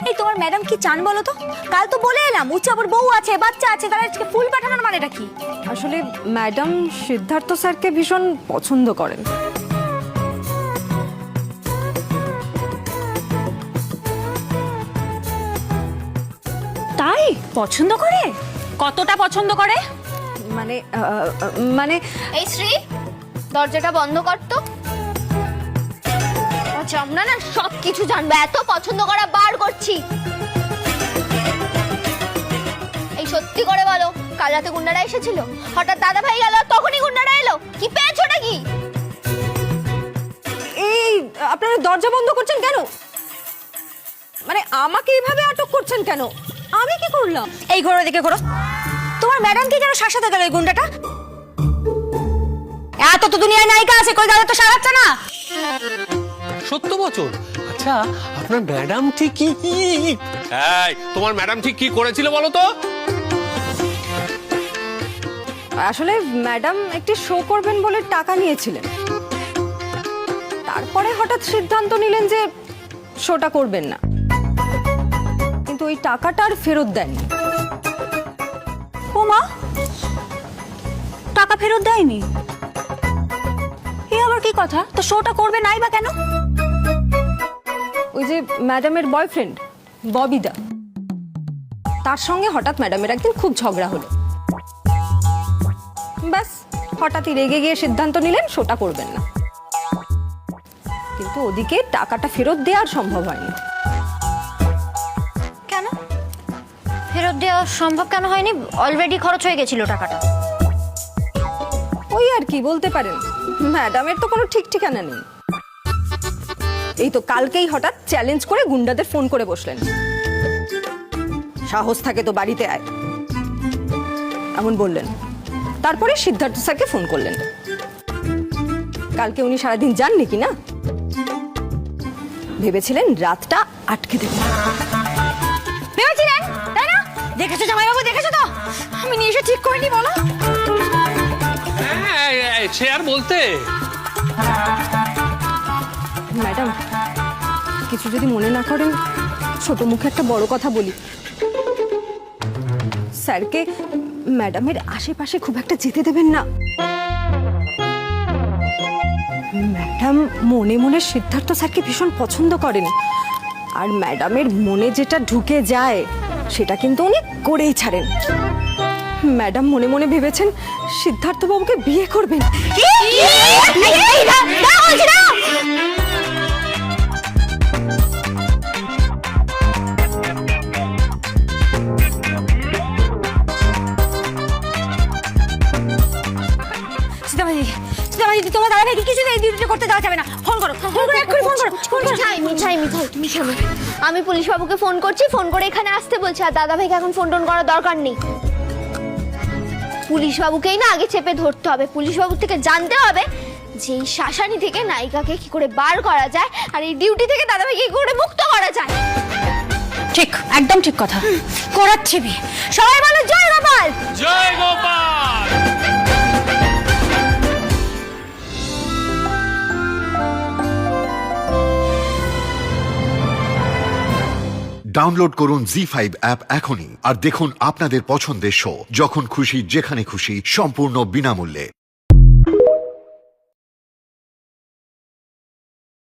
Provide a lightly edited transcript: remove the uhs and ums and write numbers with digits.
এই তোমার ম্যাডাম কি চান বলো তো? কাল তো বলে এলাম উচ্চাবর বউ আছে, বাচ্চা আছে, তাহলে আজকে ফুল পাঠানোর মানেটা কি? আসলে ম্যাডাম সিদ্ধার্থ স্যারকে ভীষণ পছন্দ করেন। তাই পছন্দ করে? কতটা পছন্দ করে? মানে মানে এই শ্রী, দরজাটা বন্ধ কর তো। আচ্ছা, আমরা না সব কিছু জানবো, এত পছন্দ করা বার করছি। এই সত্যি করে বলো, কাল রাতে গুন্ডারা এসেছিল? হঠাৎ দাদা ভাই গেল, তখনই গুন্ডারা এলো? কি পেয়েছো নাকি? এই আপনারা দরজা বন্ধ করছেন কেন? মানে আমাকে এইভাবে আটক করছেন কেন? আমি কি করলাম? এই ঘোরো দিকে ঘোরো। তোমার ম্যাডাম কি যেন শাসাতে গেল এই গুন্ডাটা? এত তো দুনিয়ায় নায়িকা আছে, কই দাদা তো সারাচ্ছে না। সত্য বচন। আচ্ছা, আপনার ম্যাডাম ঠিক কি তোমার ম্যাডাম ঠিক কি করেছিল বলো তো? আসলে ম্যাডাম একটি শো করবেন বলে টাকা নিয়েছিলেন, তারপরে হঠাৎ সিদ্ধান্ত নিলেন যে শোটা করবেন না, কিন্তু ওই টাকাটা আর ফেরত দেননি। ও মা, টাকা ফেরত দেয়নি? এ আবার কি কথা? তো শোটা করবে নাই বা কেন? ওই যে ম্যাডামের বয়ফ্রেন্ড ববিদা, তার সঙ্গে হঠাৎ ম্যাডামের একদিন খুব ঝগড়া হলো। ব্যাস, হঠাৎই রেগে গিয়ে সিদ্ধান্ত নিলেন শোটা করবেন না, কিন্তু ওদিকে টাকাটা ফেরত দেওয়ার সম্ভব হয়নি। কেন ফেরত দেওয়া সম্ভব কেন হয়নি? অলরেডি খরচ হয়ে গেছিল টাকাটা। ওই আর কি বলতে পারেন, ম্যাডামের তো কোনো ঠিক ঠিকানা নেই। এই তো কালকেই হঠাৎ চ্যালেঞ্জ করে গুন্ডাদের ফোন করে বসলেন, সাহস থাকে তো বাড়িতে আয়, এমন বললেন। তারপরে সিদ্ধার্থ স্যারকে ফোন করলেন। কালকে উনি সারাদিন যাননি কি না, ভেবেছিলেন রাতটা আটকে দেবেন। ভেবেছিলেন তাই না? দেখেছো জামাইবাবু, দেখেছো তো আমি নিয়ে এসে ঠিক করিনি বলো। সে আর বলতে। ম্যাডাম, কিছু যদি মনে না করেন, ছোট মুখে একটা বড় কথা বলি। স্যারকে ম্যাডামের আশেপাশে খুব একটা যেতে দেবেন না। ম্যাডাম মনে মনে সিদ্ধার্থ স্যারকে ভীষণ পছন্দ করেন, আর ম্যাডামের মনে যেটা ঢুকে যায় সেটা কিন্তু উনি করেই ছাড়েন। ম্যাডাম মনে মনে ভেবেছেন সিদ্ধার্থ বাবুকে বিয়ে করবেন। তোমার দাদা ভাইকে কিছু এই ডিউটি করতে দেওয়া যাবে না। ফোন করো, ফোন করো, এক্ষুনি ফোন করো, ফোন করো। মিঠাই তুমি শোনো, আমি পুলিশ বাবুকে ফোন করছি, ফোন করে এখানে আসতে বলছি। আর দাদা ভাইকে এখন ফোন টোন করার দরকার নেই। পুলিশ বাবুকেই না আগে চেপে ধরতে হবে। পুলিশ বাবুর থেকে জানতে হবে যে এই শাসানি থেকে নায়িকাকে কি করে বার করা যায়, আর এই ডিউটি থেকে দাদা ভাইকে কি করে মুক্ত করা যায়। ঠিক, একদম ঠিক কথা। করাচ্ছি বিয়ে। সবাই বলো জয় গোপাল। জয় গোপাল। ডাউনলোড করুন জি5 অ্যাপ এখনই আর দেখুন আপনাদের পছন্দের শো যখন খুশি যেখানে খুশি সম্পূর্ণ বিনামূল্যে।